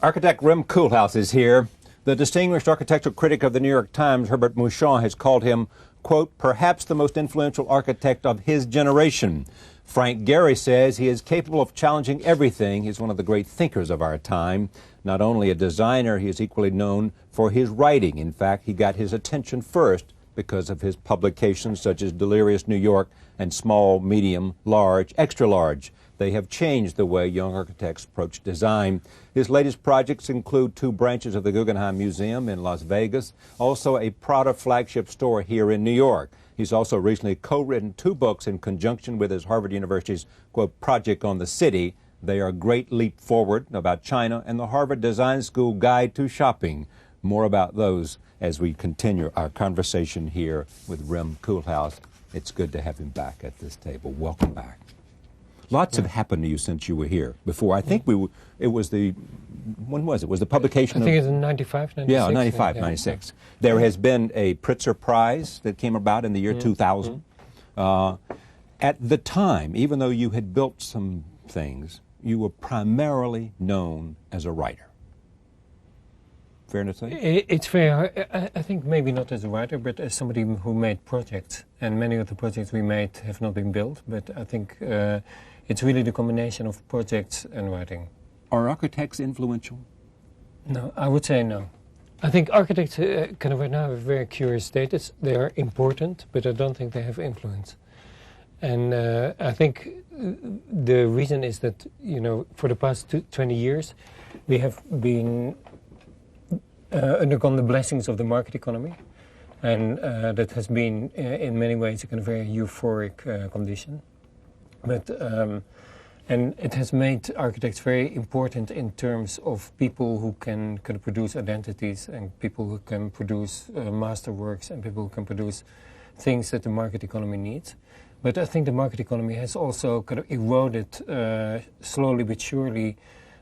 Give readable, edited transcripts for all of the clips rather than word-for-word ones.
Architect Rem Koolhaas is here. The distinguished architectural critic of the New York Times, Herbert Mouchon, has called him, quote, perhaps the most influential architect of his generation. Frank Gehry says he is capable of challenging everything. He's one of the great thinkers of our time. Not only a designer, he is equally known for his writing. In fact, he got his attention first because of his publications such as Delirious New York and Small, Medium, Large, Extra Large. They have changed the way young architects approach design. His latest projects include 2 branches of the Guggenheim Museum in Las Vegas, also a Prada flagship store here in New York. He's also recently co-written 2 books in conjunction with his Harvard University's, quote, Project on the City. They are a great leap forward about China and the Harvard Design School Guide to Shopping. More about those as we continue our conversation here with Rem Koolhaas. It's good to have him back at this table. Welcome back. Lots have happened to you since you were here before. I think it was the, when was it? Was the publication I think it's in 95, 96. Yeah, 95, 96. There has been a Pritzker Prize that came about in the year 2000. At the time, even though you had built some things, you were primarily known as a writer. Fair to say? It's fair. I think maybe not as a writer, but as somebody who made projects. And many of the projects we made have not been built, but I think it's really the combination of projects and writing. Are architects influential? No, I would say no. I think architects kind of right now have a very curious status. They are important, but I don't think they have influence. And I think the reason is that, you know, for the past 20 years, we have been undergone the blessings of the market economy. And that has been, in many ways, a kind of very euphoric condition. But, and it has made architects very important in terms of people who can produce identities and people who can produce masterworks and people who can produce things that the market economy needs. But I think the market economy has also kind of eroded slowly but surely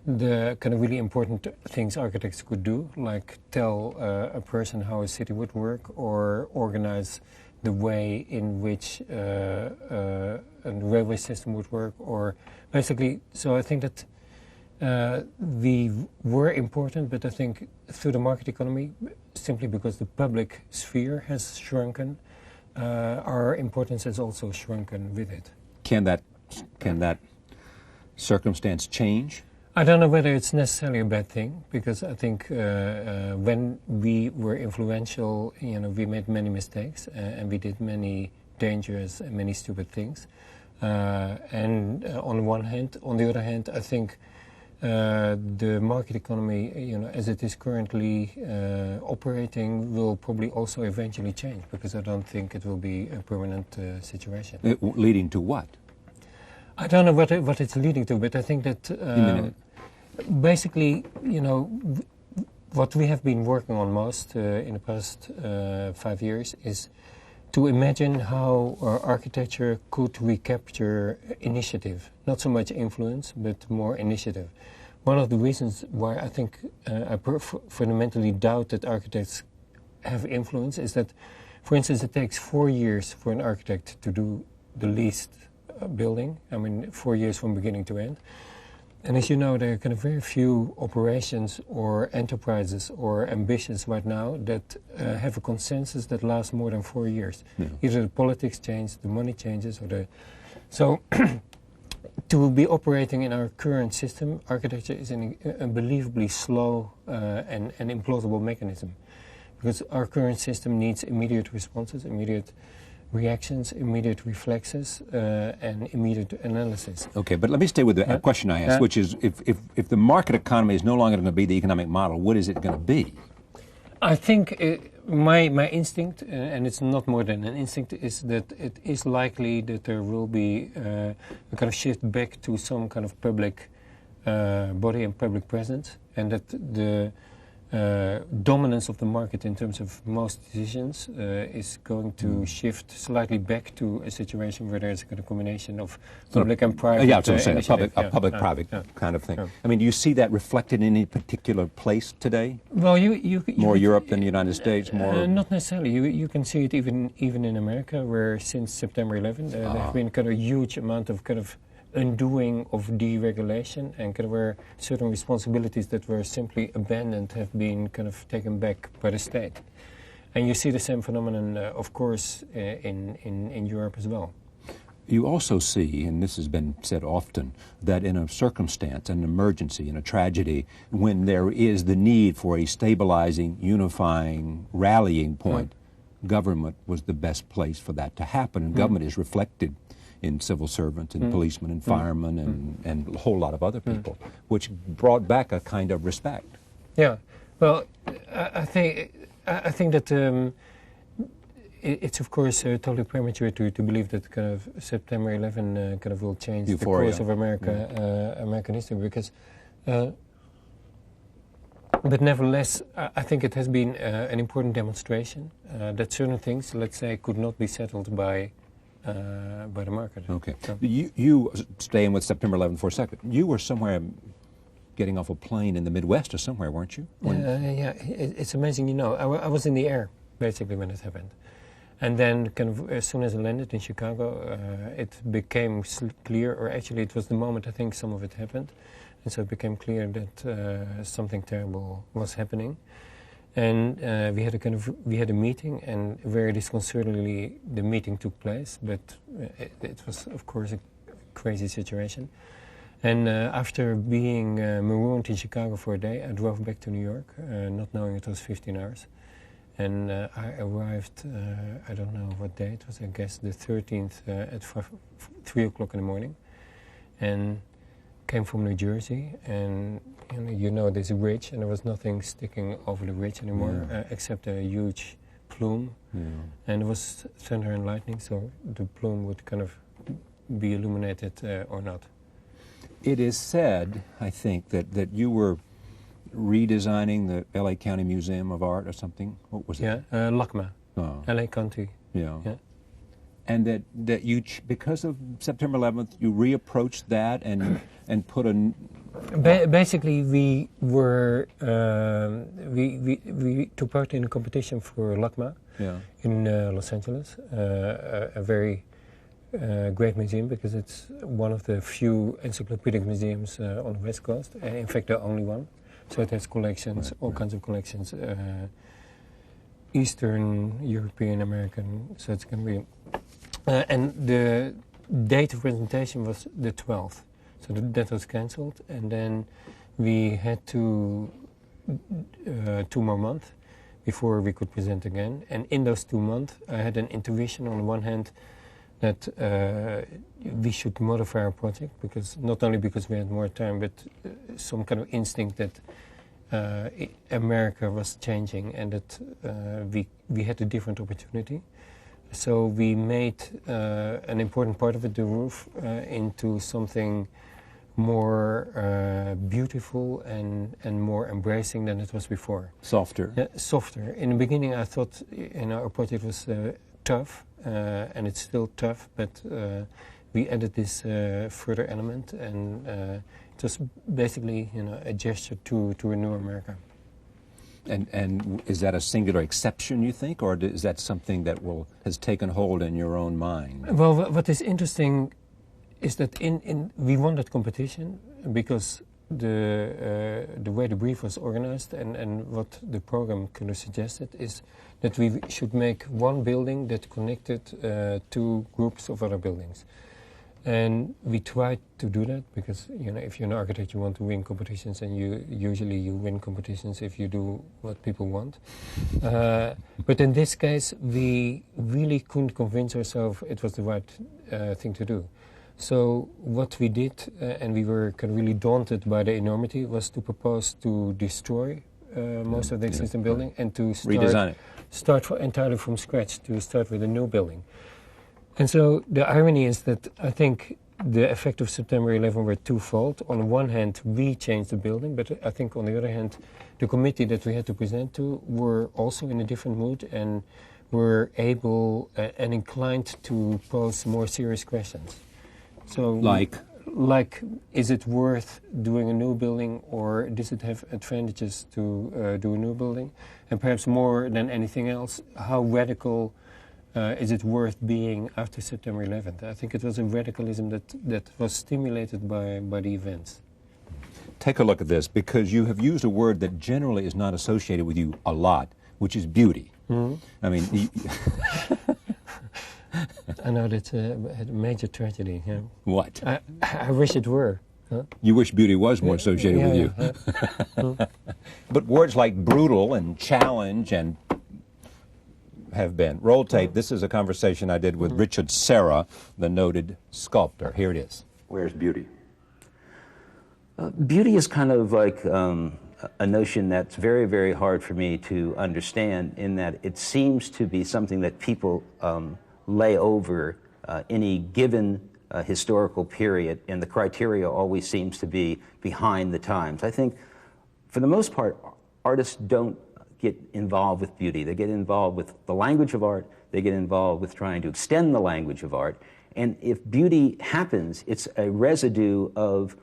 the kind of really important things architects could do, like tell a person how a city would work or organize the way in which a railway system would work, or basically, so I think that we were important, but I think through the market economy, simply because the public sphere has shrunken, our importance has also shrunken with it. Can that circumstance change? I don't know whether it's necessarily a bad thing, because I think when we were influential, you know, we made many mistakes and we did many dangerous and many stupid things. And on one hand, on the other hand, I think the market economy, you know, as it is currently operating, will probably also eventually change, because I don't think it will be a permanent situation. Leading to what? I don't know what it's leading to, but I think that basically, you know, what we have been working on most in the past 5 years is to imagine how our architecture could recapture initiative, not so much influence, but more initiative. One of the reasons why I think I fundamentally doubt that architects have influence is that, for instance, it takes 4 years for an architect to do the least building. I mean, 4 years from beginning to end. And as you know, there are kind of very few operations or enterprises or ambitions right now that have a consensus that lasts more than 4 years. Yeah. Either the politics change, the money changes, or the... So, to be operating in our current system, architecture is an unbelievably slow and implausible mechanism. Because our current system needs immediate responses, immediate reactions, immediate reflexes, and immediate analysis. Okay, but let me stay with the question I asked, which is, if the market economy is no longer going to be the economic model, what is it going to be? I think my instinct, and it's not more than an instinct, is that it is likely that there will be a kind of shift back to some kind of public body and public presence, and that the dominance of the market in terms of most decisions is going to shift slightly back to a situation where there's a kind of combination of public and private. Yeah, that's what I'm saying, a public-private kind of thing. Yeah. I mean, do you see that reflected in any particular place today? Well, you more Europe than the United States, more... Not necessarily. You can see it even in America, where since September 11, there have been kind of a huge amount of kind of undoing of deregulation, and kind of where certain responsibilities that were simply abandoned have been kind of taken back by the state. And you see the same phenomenon, of course, in Europe as well. You also see, and this has been said often, that in a circumstance, an emergency, in a tragedy, when there is the need for a stabilizing, unifying, rallying point, government was the best place for that to happen. And government is reflected in civil servants and policemen and firemen and a whole lot of other people, which brought back a kind of respect. Yeah, well, I think that it's of course totally premature to believe that kind of September 11 kind of will change Euphoria. the course of American history, because. But nevertheless, I think it has been an important demonstration that certain things, let's say, could not be settled by the market. Okay. So. You staying with September 11 for a second. You were somewhere getting off a plane in the Midwest or somewhere, weren't you? Yeah, it's amazing. You know, I was in the air basically when it happened, and then kind of as soon as I landed in Chicago, it became clear, or actually it was the moment I think some of it happened, and so it became clear that something terrible was happening. And we had a meeting, and very disconcertingly the meeting took place, but it was of course a crazy situation. And after being marooned in Chicago for a day, I drove back to New York, not knowing it was 15 hours. And I arrived, I don't know what day it was, I guess the 13th at 3 o'clock in the morning. And came from New Jersey, and you know there's a bridge, and there was nothing sticking over the bridge anymore except a huge plume, and it was thunder and lightning, so the plume would kind of be illuminated or not. It is said, I think, that you were redesigning the L.A. County Museum of Art or something. What was it? Yeah, LACMA, L.A. County. Yeah. And that you, because of September 11th, you reapproached that and put a... Basically, we were we took part in a competition for LACMA in Los Angeles, a very great museum, because it's one of the few encyclopedic museums on the West Coast. In fact, the only one. So it has collections, all kinds of collections, Eastern, European, American. So it's going to be. And the date of presentation was the 12th, so that was cancelled, and then we had 2 more months before we could present again. And in those 2 months, I had an intuition on the one hand that we should modify our project, because not only because we had more time, but some kind of instinct that America was changing and that we had a different opportunity. So we made an important part of it, the roof, into something more beautiful and more embracing than it was before. Softer. Yeah, softer. In the beginning, I thought our project was tough, and it's still tough, but we added this further element, and it was basically a gesture to a new America. And is that a singular exception, you think, or is that something that has taken hold in your own mind? Well, what is interesting is that we won that competition because the way the brief was organized and what the program kind of suggested is that we should make one building that connected 2 groups of other buildings. And we tried to do that because, if you're an architect, you want to win competitions, and usually you win competitions if you do what people want. But in this case, we really couldn't convince ourselves it was the right thing to do. So what we did, and we were kind of really daunted by the enormity, was to propose to destroy most of the existing building and to redesign it. Start entirely from scratch, to start with a new building. And so the irony is that I think the effect of September 11 were twofold. On the one hand, we changed the building, but I think on the other hand, the committee that we had to present to were also in a different mood and were able and inclined to pose more serious questions. So, like, is it worth doing a new building, or does it have advantages to do a new building? And perhaps more than anything else, how radical is it worth being after September 11th? I think it was a radicalism that was stimulated by the events. Take a look at this, because you have used a word that generally is not associated with you a lot, which is beauty. I mean, I know that's a major tragedy. Yeah. what? I wish it were. Huh? You wish beauty was more associated with you. But words like brutal and challenge and have been. Roll tape. This is a conversation I did with Richard Serra, the noted sculptor. Here it is. Where's beauty? Beauty is kind of like a notion that's very, very hard for me to understand, in that it seems to be something that people lay over any given historical period, and the criteria always seems to be behind the times. I think, for the most part, artists don't get involved with beauty. They get involved with the language of art, they get involved with trying to extend the language of art, and if beauty happens, it's a residue of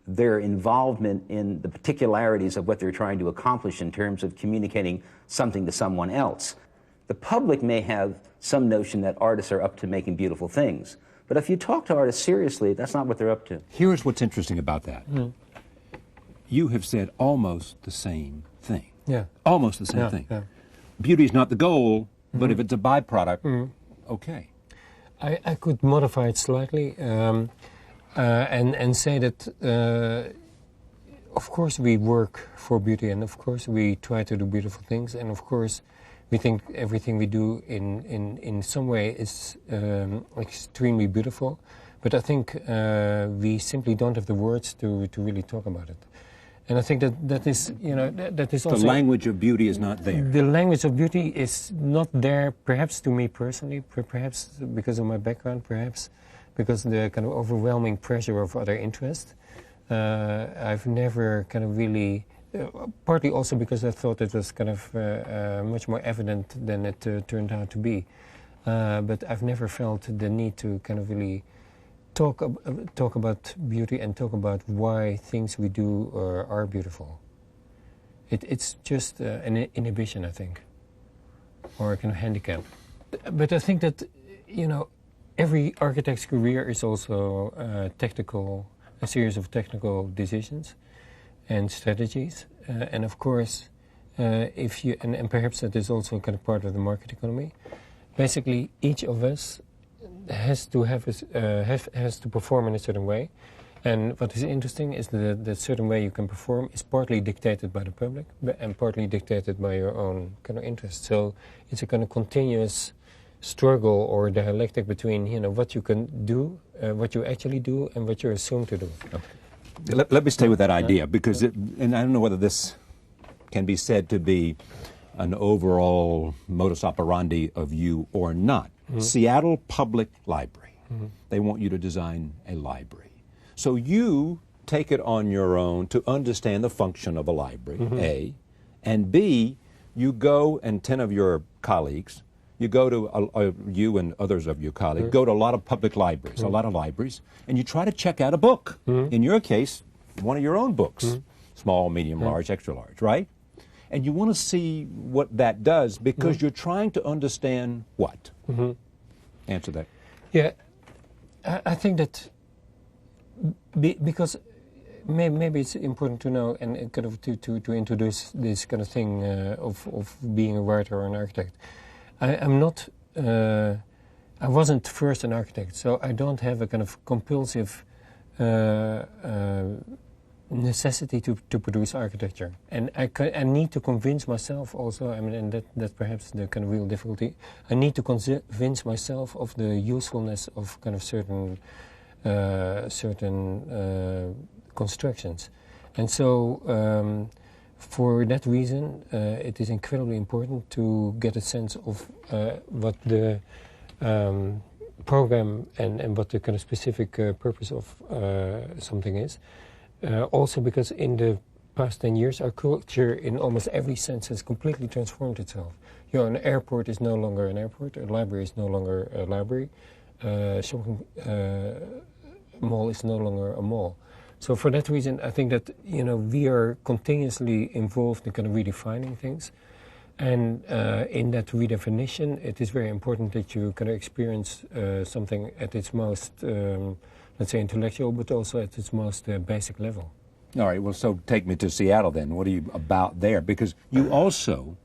their involvement in the particularities of what they're trying to accomplish in terms of communicating something to someone else. The public may have some notion that artists are up to making beautiful things, but if you talk to artists seriously, that's not what they're up to. Here's what's interesting about that. You have said almost the same thing. Yeah. Almost the same thing. Yeah. Beauty is not the goal, but if it's a byproduct, okay. I could modify it slightly. And say that, of course, we work for beauty, and of course we try to do beautiful things, and of course we think everything we do in some way is extremely beautiful. But I think we simply don't have the words to really talk about it. And I think that is, that is also... The language of beauty is not there. The language of beauty is not there, perhaps to me personally, perhaps because of my background, perhaps because of the kind of overwhelming pressure of other interests. I've never kind of really, partly also because I thought it was kind of much more evident than it turned out to be. But I've never felt the need to kind of really talk about beauty and talk about why things we do are beautiful. It's just an inhibition, I think, or a kind of handicap. But I think that, every architect's career is also a series of technical decisions and strategies. And of course, if you, and perhaps that is also kind of part of the market economy, basically each of us has to has to perform in a certain way. And what is interesting is that the certain way you can perform is partly dictated by the public and partly dictated by your own kind of interest. So it's a kind of continuous struggle or dialectic between what you can do, what you actually do, and what you're assumed to do. Okay. Let me stay with that idea, because and I don't know whether this can be said to be an overall modus operandi of you or not. Seattle Public Library, they want you to design a library. So you take it on your own to understand the function of a library, A, and B, you go, and 10 of your colleagues, you go to, you and others of your colleagues, go to a lot of public libraries, a lot of libraries, and you try to check out a book. In your case, one of your own books, small, medium, large, extra large, right? And you want to see what that does, because you're trying to understand what? Answer that. Yeah, I think that because maybe it's important to know and kind of to introduce this kind of thing of being a writer or an architect. I'm not, I wasn't first an architect, so I don't have a kind of compulsive necessity to produce architecture. And I need to convince myself also, I mean, and that's perhaps the kind of real difficulty, I need to convince myself of the usefulness of kind of certain constructions. And so, for that reason, it is incredibly important to get a sense of what the program and what the kind of specific purpose of something is. Also because in the past 10 years, our culture in almost every sense has completely transformed itself. An airport is no longer an airport, a library is no longer a library, shopping mall is no longer a mall. So for that reason, I think that we are continuously involved in kind of redefining things, And in that redefinition, it is very important that you can experience something at its most, let's say, intellectual, but also at its most basic level. All right, well, so take me to Seattle then. What are you about there? Because you also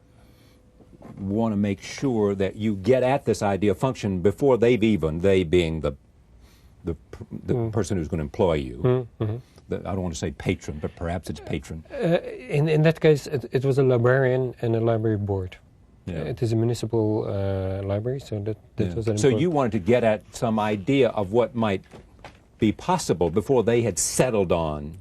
want to make sure that you get at this idea of function before they being the person who's going to employ you. I don't want to say patron, but perhaps it's patron. In that case, it was a librarian and a library board. Yeah. It is a municipal library, so that was an So important. you wanted to get at some idea of what might be possible before they had settled on.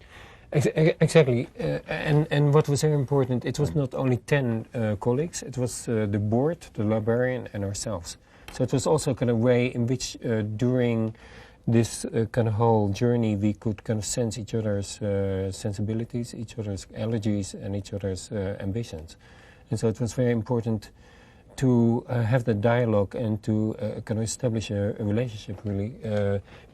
Exactly, and what was very important, it was not only 10 colleagues, it was the board, the librarian, and ourselves. So it was also kind of way in which during this kind of whole journey we could kind of sense each other's sensibilities, each other's allergies, and each other's ambitions. And so it was very important to have the dialogue and to kind of establish a relationship really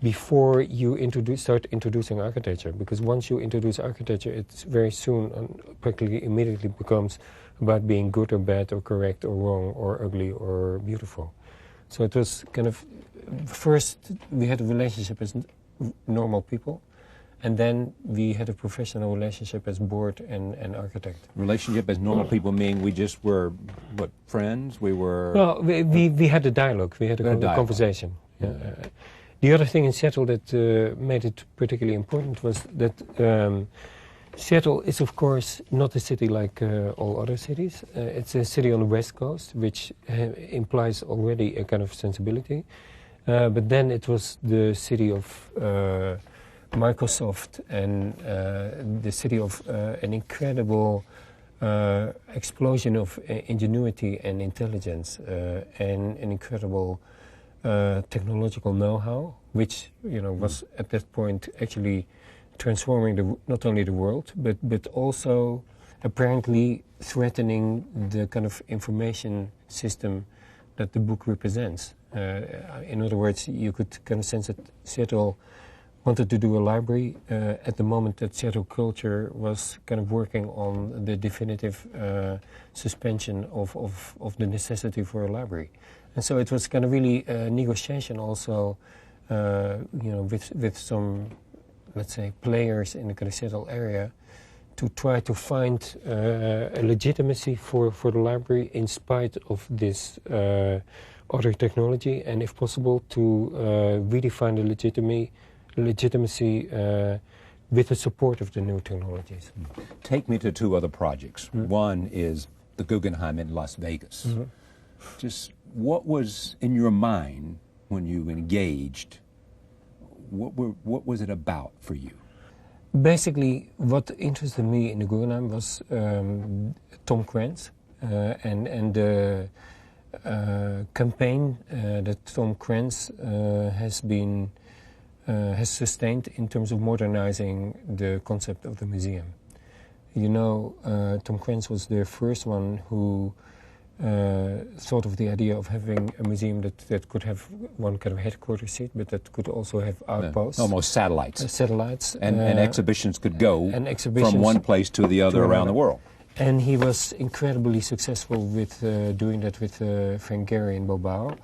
before you start introducing architecture. Because once you introduce architecture, it's very soon and practically immediately becomes about being good or bad or correct or wrong or ugly or beautiful. So it was kind of, first we had a relationship as normal people, and then we had a professional relationship as board and architect. Relationship as normal people meaning we just were, what, friends? We were... Well, we had a dialogue, we had a conversation. Yeah. The other thing in Seattle that made it particularly important was that Seattle is, of course, not a city like all other cities. It's a city on the West Coast, which implies already a kind of sensibility. But then it was the city of Microsoft and the city of an incredible explosion of ingenuity and intelligence and an incredible technological know-how, which was at that point actually transforming not only the world, but also apparently threatening the kind of information system that the book represents. In other words, you could kind of sense that Seattle wanted to do a library at the moment that Seattle culture was kind of working on the definitive suspension of the necessity for a library. And so it was kind of really a negotiation also, with some, let's say, players in the kind of Seattle area to try to find a legitimacy for the library in spite of this other technology, and if possible to redefine the legitimacy with the support of the new technologies. Take me to two other projects. One is the Guggenheim in Las Vegas. Just what was in your mind when you engaged? What was it about for you? Basically, what interested me in the Guggenheim was Tom Cranz and the campaign that Tom Cranz has sustained in terms of modernizing the concept of the museum. Tom Cranz was the first one who thought of the idea of having a museum that could have one kind of headquarters seat, but that could also have outposts. Almost satellites. Satellites. And exhibitions could go from one place to the other around the world. And he was incredibly successful with doing that with Frank Gehry and Bilbao.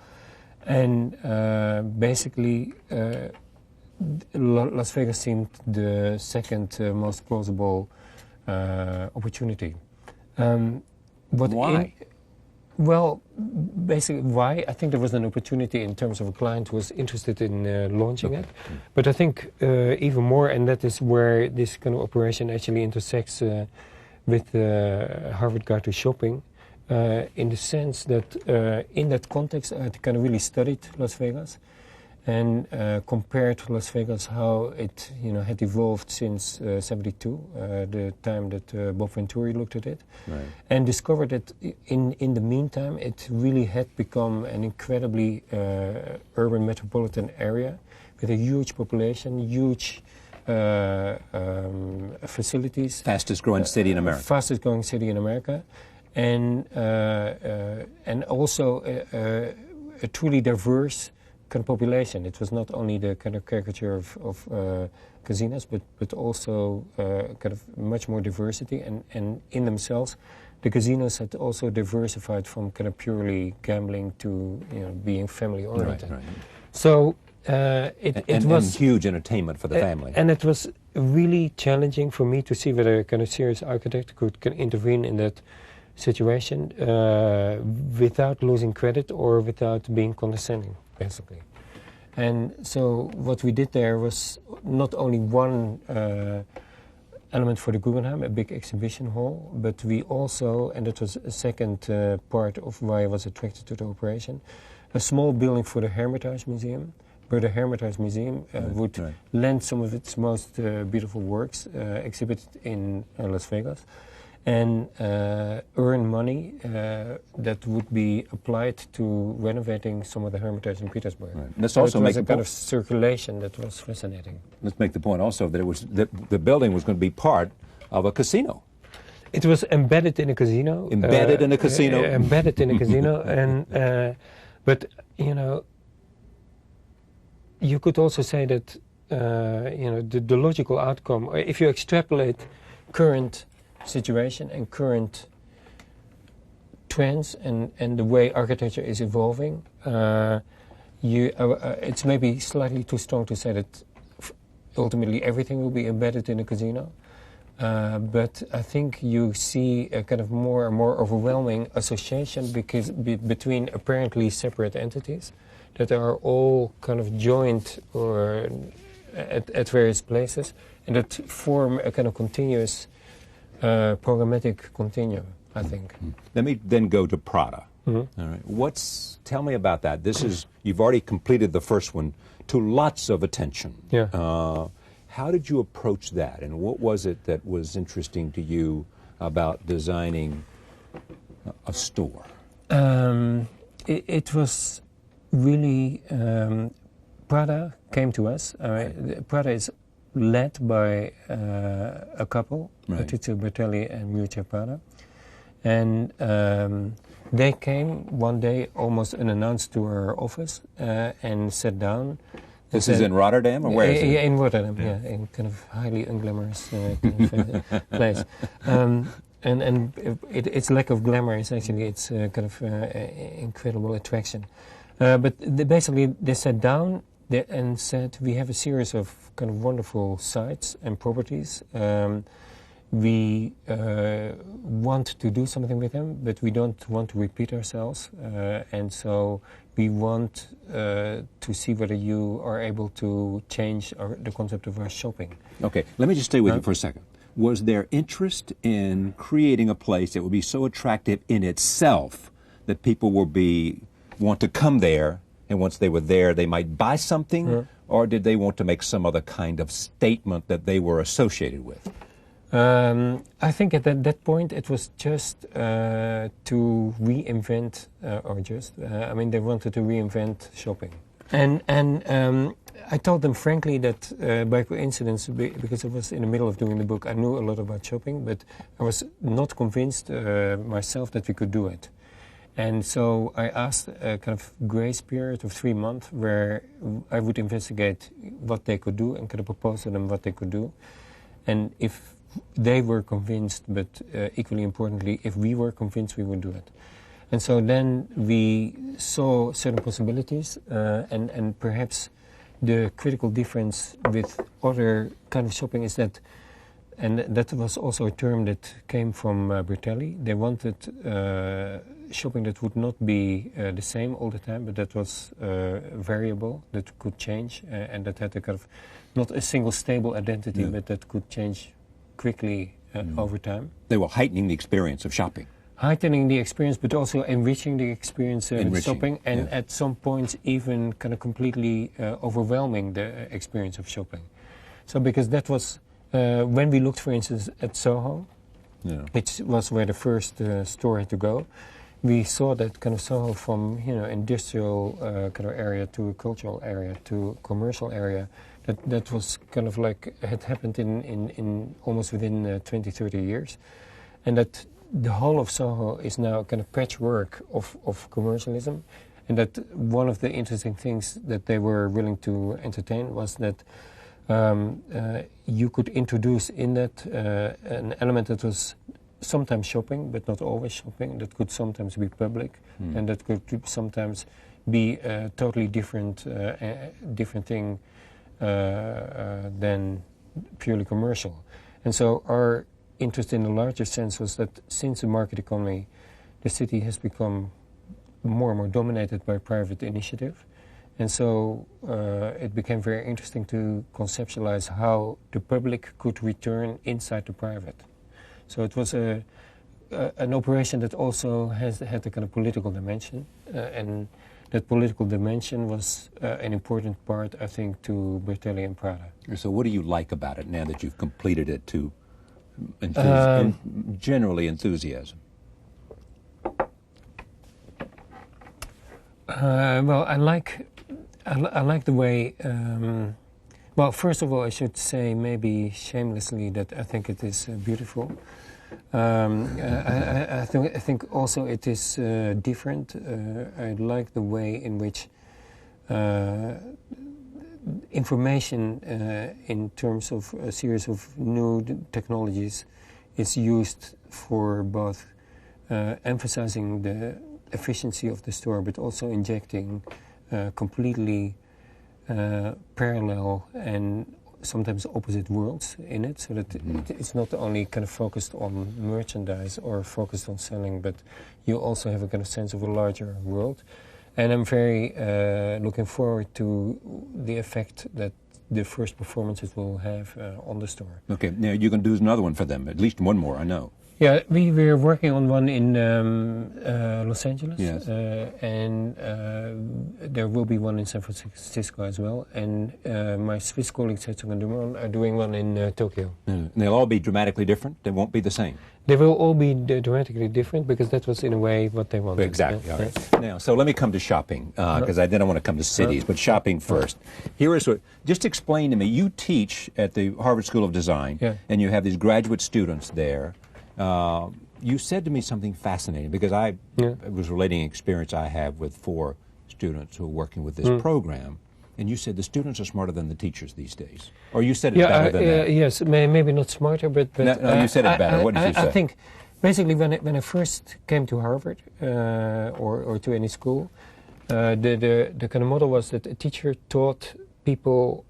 And basically, Las Vegas seemed the second most plausible opportunity. Why? Well, basically, why? I think there was an opportunity in terms of a client who was interested in launching it. But I think even more, and that is where this kind of operation actually intersects with Harvard Guide to Shopping, in the sense that in that context I had kind of really studied Las Vegas and compared to Las Vegas how it had evolved since '72, the time that Bob Venturi looked at it, and discovered that in the meantime it really had become an incredibly urban metropolitan area with a huge population, huge facilities. Fastest growing city in America. Fastest growing city in America, and also a truly diverse kind of population. It was not only the kind of caricature of casinos, but also kind of much more diversity, and in themselves the casinos had also diversified from kind of purely gambling to being family oriented. Right. So it was huge entertainment for the family. And it was really challenging for me to see whether a kind of serious architect could intervene in that situation without losing credit or without being condescending, basically. And so what we did there was not only one element for the Guggenheim, a big exhibition hall, but we also, and that was a second part of why I was attracted to the operation, a small building for the Hermitage Museum, where the Hermitage Museum would lend some of its most beautiful works exhibited in Las Vegas, and earn money that would be applied to renovating some of the Hermitage in Petersburg. Right. Let's so also it was make a kind of circulation that was fascinating. Let's make the point also that it was the building was going to be part of a casino. It was embedded in a casino. Embedded in a casino. Embedded in a casino, and but you could also say that the logical outcome, if you extrapolate current situation and current trends and the way architecture is evolving, it's maybe slightly too strong to say that ultimately everything will be embedded in a casino. But I think you see a kind of more and more overwhelming association between apparently separate entities that are all kind of joined or at various places and that form a kind of continuous programmatic continuum, I think. Let me then go to Prada. All right. Tell me about that. You've already completed the first one to lots of attention. Yeah. How did you approach that, and what was it that was interesting to you about designing a store? It was really Prada came to us. Prada is led by a couple, Patrizio Bertelli and Miuccia Prada, and they came one day almost unannounced to our office and sat down. This is in Rotterdam, or where is it? Yeah, in Rotterdam, in kind of highly unglamorous kind of place. And its lack of glamour is actually its kind of incredible attraction. But basically, they sat down and said, we have a series of kind of wonderful sites and properties. We want to do something with them, but we don't want to repeat ourselves. And so we want to see whether you are able to change the concept of our shopping. Okay, let me just stay with you for a second. Was there interest in creating a place that would be so attractive in itself that people would want to come there, and once they were there, they might buy something? Or did they want to make some other kind of statement that they were associated with? I think at that point it was just to reinvent, they wanted to reinvent shopping. And I told them frankly that by coincidence, because I was in the middle of doing the book, I knew a lot about shopping, but I was not convinced myself that we could do it. And so I asked a kind of grace period of 3 months where I would investigate what they could do and kind of propose to them what they could do. And if they were convinced, but equally importantly, if we were convinced, we would do it. And so then we saw certain possibilities, and perhaps the critical difference with other kind of shopping is that, and that was also a term that came from Bertelli, they wanted shopping that would not be the same all the time, but that was variable, that could change, and that had a kind of, not a single stable identity, but that could change quickly over time. They were heightening the experience of shopping. Heightening the experience, but also enriching the experience of shopping, and at some points even kind of completely overwhelming the experience of shopping. So because that was, when we looked, for instance, at Soho, which was where the first store had to go, we saw that kind of Soho from industrial kind of area to a cultural area to a commercial area, that was kind of like had happened in almost within 20, 30 years, and that the whole of Soho is now kind of patchwork of commercialism, and that one of the interesting things that they were willing to entertain was that you could introduce in that an element that was sometimes shopping, but not always shopping. That could sometimes be public, and that could sometimes be a totally different thing than purely commercial. And so our interest in the larger sense was that since the market economy, the city has become more and more dominated by private initiative. And so it became very interesting to conceptualize how the public could return inside the private. So it was an operation that also had a kind of political dimension, and that political dimension was an important part, I think, to Bertelli and Prada. So what do you like about it now that you've completed it to generally enthusiasm? Well, I like the way. Well, first of all, I should say maybe shamelessly that I think it is beautiful. I think also it is different. I like the way in which information in terms of a series of new technologies is used for both emphasizing the efficiency of the store, but also injecting completely parallel and sometimes opposite worlds in it, so that it's not only kind of focused on merchandise or focused on selling, but you also have a kind of sense of a larger world. And I'm very looking forward to the effect that the first performances will have on the store. Okay, now you're going to do another one for them, at least one more, I know. Yeah, we were working on one in Los Angeles, yes. And there will be one in San Francisco as well. And my Swiss colleagues at are doing one in Tokyo. And they'll all be dramatically different? They won't be the same? They will all be dramatically different because that was in a way what they wanted. Exactly. All right. Now, so let me come to shopping because I didn't want to come to cities, but shopping first. Here is what, just explain to me, you teach at the Harvard School of Design, and you have these graduate students there. You said to me something fascinating because I was relating an experience I have with 4 students who are working with this program, and you said the students are smarter than the teachers these days. Or you said it better than that. Yes, maybe not smarter, but no, you said it better. What did you say? I think basically when I first came to Harvard or to any school, the kind of model was that a teacher taught people,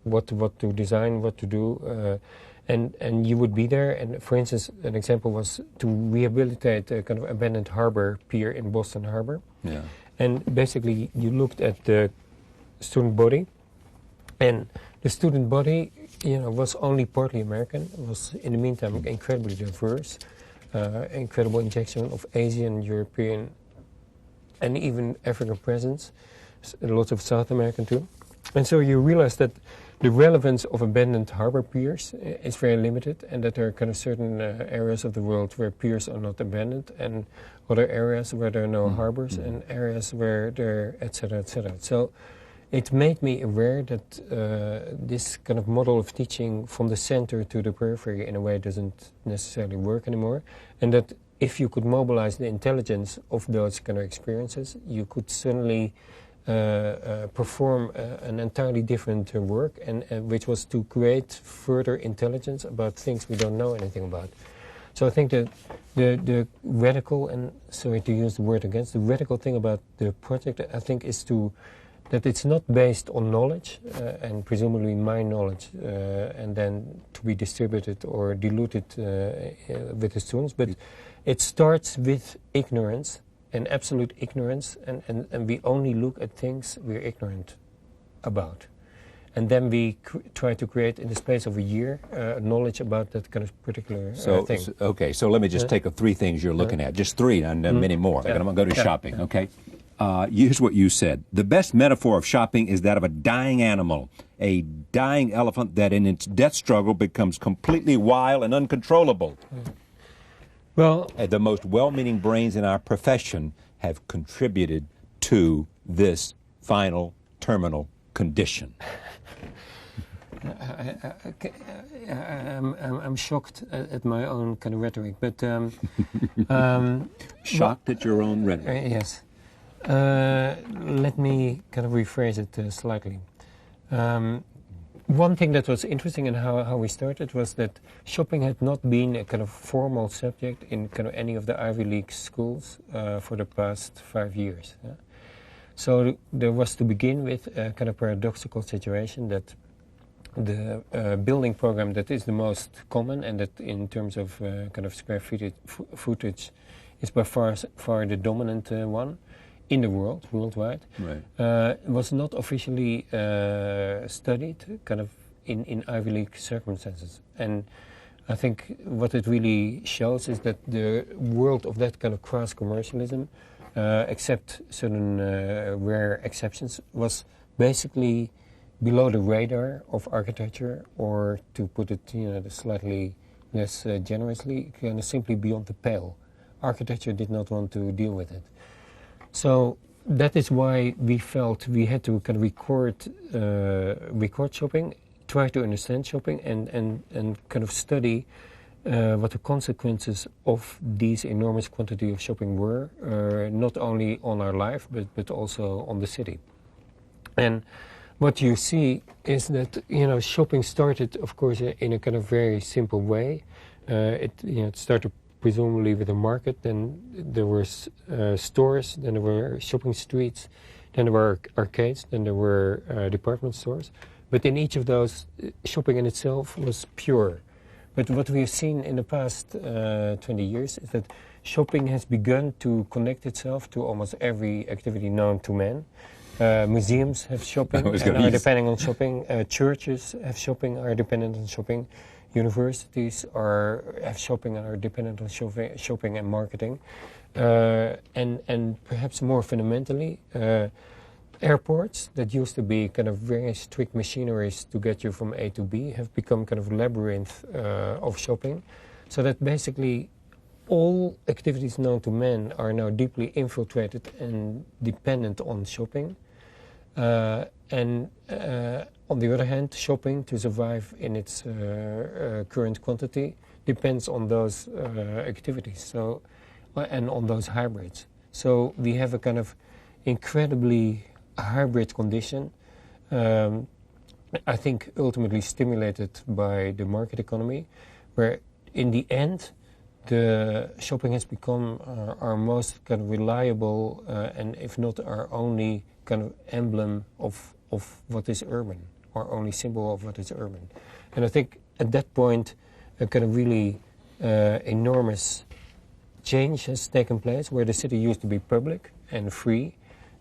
what to design, what to do. And you would be there, and for instance, an example was to rehabilitate a kind of abandoned harbor pier in Boston Harbor. Yeah. And basically, you looked at the student body, and the student body, was only partly American. It was, in the meantime, incredibly diverse, incredible injection of Asian, European, and even African presence, lots of South American too. And so you realize that the relevance of abandoned harbor piers is very limited, and that there are kind of certain areas of the world where piers are not abandoned, and other areas where there are no harbors, and areas where there, etc., etc. So it made me aware that this kind of model of teaching from the center to the periphery in a way doesn't necessarily work anymore, and that if you could mobilize the intelligence of those kind of experiences, you could suddenly perform an entirely different work, and which was to create further intelligence about things we don't know anything about. So I think that the radical, and sorry to use the word against, the radical thing about the project, I think, is that it's not based on knowledge, and presumably my knowledge, and then to be distributed or diluted with the students, but it starts with ignorance, and absolute ignorance, and we only look at things we're ignorant about. And then we try to create, in the space of a year, knowledge about that kind of particular thing. Okay, so let me just take 3 things you're looking at, just 3, and many more. I'm going to go to shopping, okay? Here's what you said. The best metaphor of shopping is that of a dying animal, a dying elephant that in its death struggle becomes completely wild and uncontrollable. Well, the most well-meaning brains in our profession have contributed to this final terminal condition. I'm shocked at my own kind of rhetoric, but shocked at your own rhetoric. Yes. Let me kind of rephrase it slightly. one thing that was interesting in how we started was that shopping had not been a kind of formal subject in kind of any of the Ivy League schools for the past 5 years. So there was, to begin with, a kind of paradoxical situation that the building program that is the most common and that in terms of kind of square footage is by far the dominant one in the worldwide, right. Was not officially studied kind of in Ivy League circumstances. And I think what it really shows is that the world of that kind of cross commercialism, except certain rare exceptions, was basically below the radar of architecture, or to put it slightly less generously, kind of simply beyond the pale. Architecture did not want to deal with it. So that is why we felt we had to kind of record shopping, try to understand shopping, and kind of study what the consequences of these enormous quantity of shopping were, not only on our life, but also on the city. And what you see is that shopping started, of course, in a kind of very simple way. It started presumably with a market, then there were stores, then there were shopping streets, then there were arcades, then there were department stores. But in each of those, shopping in itself was pure. But what we have seen in the past 20 years is that shopping has begun to connect itself to almost every activity known to man. Museums have shopping and are depending on shopping. Churches have shopping, are dependent on shopping. Universities have shopping and are dependent on shopping and marketing. And perhaps more fundamentally, airports that used to be kind of very strict machineries to get you from A to B have become kind of labyrinth of shopping. So that basically all activities known to men are now deeply infiltrated and dependent on shopping. On the other hand, shopping, to survive in its current quantity, depends on those activities, so, and on those hybrids. So we have a kind of incredibly hybrid condition, I think ultimately stimulated by the market economy, where in the end, the shopping has become our most kind of reliable and if not our only kind of emblem of what is urban, or only symbol of what is urban. And I think at that point a kind of really enormous change has taken place, where the city used to be public and free.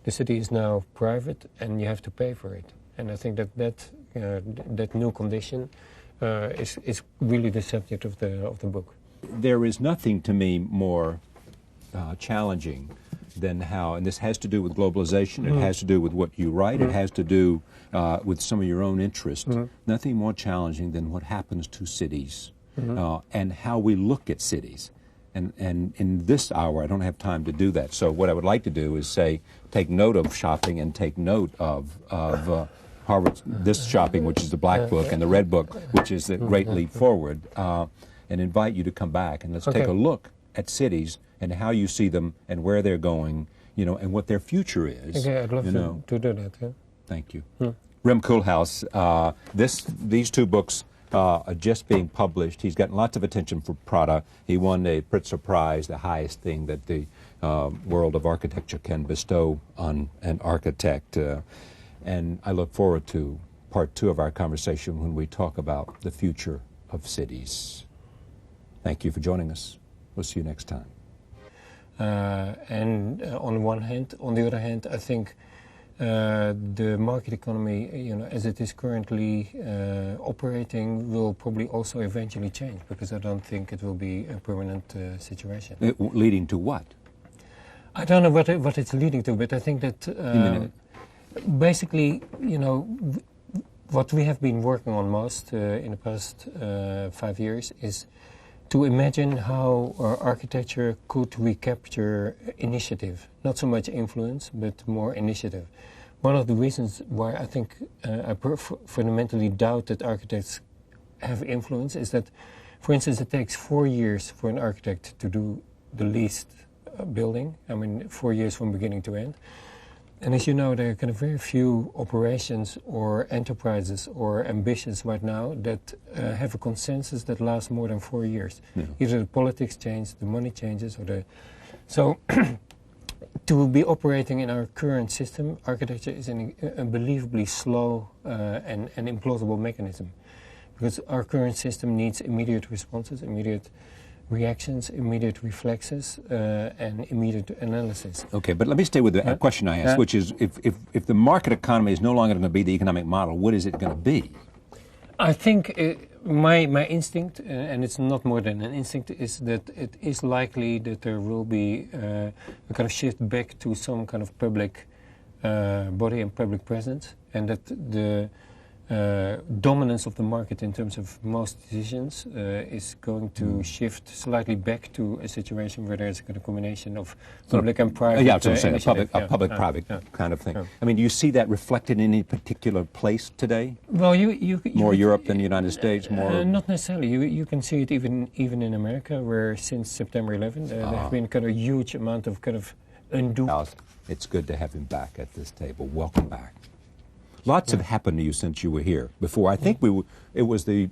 The city is now private and you have to pay for it. And I think that new condition is really the subject of the book. There is nothing to me more challenging than how, and this has to do with globalization, it has to do with what you write, it has to do with some of your own interest. Nothing more challenging than what happens to cities and how we look at cities. And in this hour, I don't have time to do that. So what I would like to do is say, take note of shopping and take note of Harvard's, this shopping, which is the Black Book, and the Red Book, which is the Great Leap Forward, and invite you to come back and let's take a look at cities and how you see them and where they're going, and what their future is. Okay, I'd love to do that. Yeah. Thank you. Rem Koolhaas, these two books are just being published. He's gotten lots of attention for Prada. He won a Pulitzer Prize, the highest thing that the world of architecture can bestow on an architect. And I look forward to part 2 of our conversation when we talk about the future of cities. Thank you for joining us. We'll see you next time. On one hand, on the other hand, I think the market economy, as it is currently operating, will probably also eventually change, because I don't think it will be a permanent situation. Leading to what? I don't know what it's leading to, but I think that basically, what we have been working on most in the past 5 years is to imagine how our architecture could recapture initiative, not so much influence, but more initiative. One of the reasons why I think I fundamentally doubt that architects have influence is that, for instance, it takes 4 years for an architect to do the least building. I mean, 4 years from beginning to end. And as you know, there are kind of very few operations or enterprises or ambitions right now that have a consensus that lasts more than 4 years. Yeah. Either the politics change, the money changes, or the... So to be operating in our current system, architecture is an unbelievably slow and implausible mechanism. Because our current system needs immediate responses, immediate reactions, immediate reflexes, and immediate analysis. Okay, but let me stay with the question I asked, which is if the market economy is no longer going to be the economic model, what is it going to be? I think my instinct, and it's not more than an instinct, is that it is likely that there will be a kind of shift back to some kind of public body and public presence, and that the dominance of the market in terms of most decisions is going to shift slightly back to a situation where there's a kind of combination of public and private. Yeah, that's what I'm saying, a public-private kind of thing. Yeah. I mean, do you see that reflected in any particular place today? Well, you more Europe than the United States? More not necessarily. You can see it even in America, where since September 11 there have been kind of a huge amount of kind of undo. It's good to have him back at this table. Welcome back. Lots have happened to you since you were here before. I think it was the,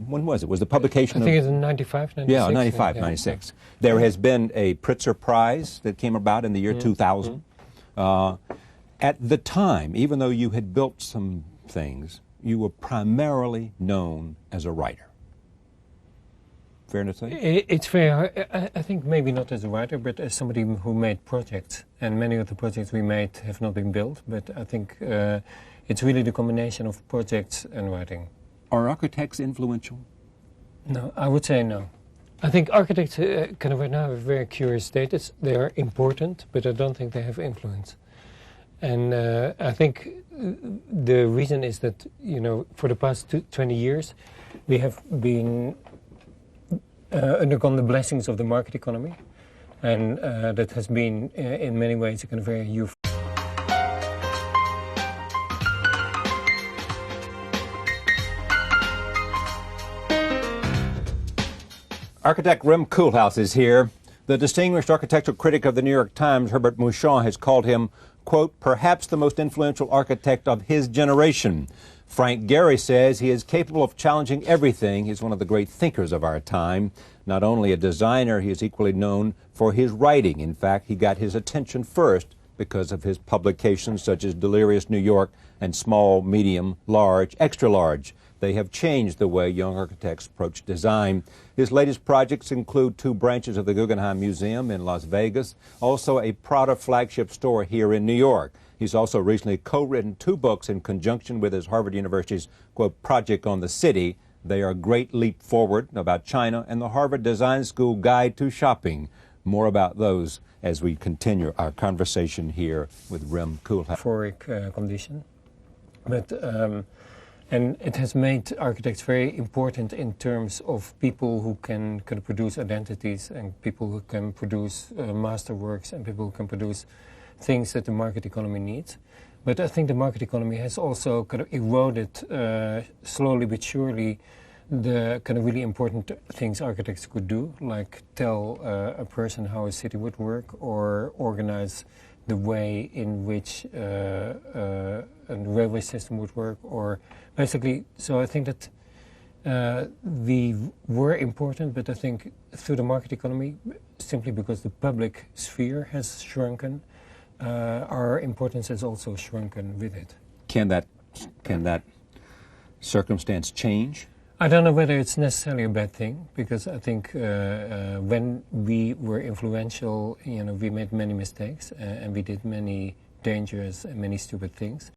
when was it? Was the publication I think it's in 95, 96. Yeah, 95, 96. There has been a Pritzker Prize that came about in the year 2000. At the time, even though you had built some things, you were primarily known as a writer. Fair to say? It's fair. I think maybe not as a writer, but as somebody who made projects. And many of the projects we made have not been built, but I think it's really the combination of projects and writing. Are architects influential? No, I would say no. I think architects kind of right now have a very curious status. They are important, but I don't think they have influence. And I think the reason is that, you know, for the past 20 years, we have been undergone the blessings of the market economy, and that has been in many ways a kind of very youthful. Architect Rem Koolhaas is here. The distinguished architectural critic of the New York Times, Herbert Mouchon, has called him, quote, perhaps the most influential architect of his generation. Frank Gehry says he is capable of challenging everything. He's one of the great thinkers of our time. Not only a designer, he is equally known for his writing. In fact, he got his attention first because of his publications such as Delirious New York and Small, Medium, Large, Extra Large. They have changed the way young architects approach design. His latest projects include 2 branches of the Guggenheim Museum in Las Vegas, also a Prada flagship store here in New York. He's also recently co-written 2 books in conjunction with his Harvard University's, quote, Project on the City. They are a great leap forward about China and the Harvard Design School Guide to Shopping. More about those as we continue our conversation here with Rem Koolhaas. Euphoric condition. But and it has made architects very important in terms of people who can produce identities, and people who can produce masterworks, and people who can produce things that the market economy needs. But I think the market economy has also kind of eroded slowly but surely the kind of really important things architects could do, like tell a person how a city would work, or organize the way in which a railway system would work, or basically. So I think that we were important, but I think through the market economy, simply because the public sphere has shrunken, our importance has also shrunken with it. Can that circumstance change? I don't know whether it's necessarily a bad thing, because I think when we were influential, you know, we made many mistakes and we did many dangerous and many stupid things.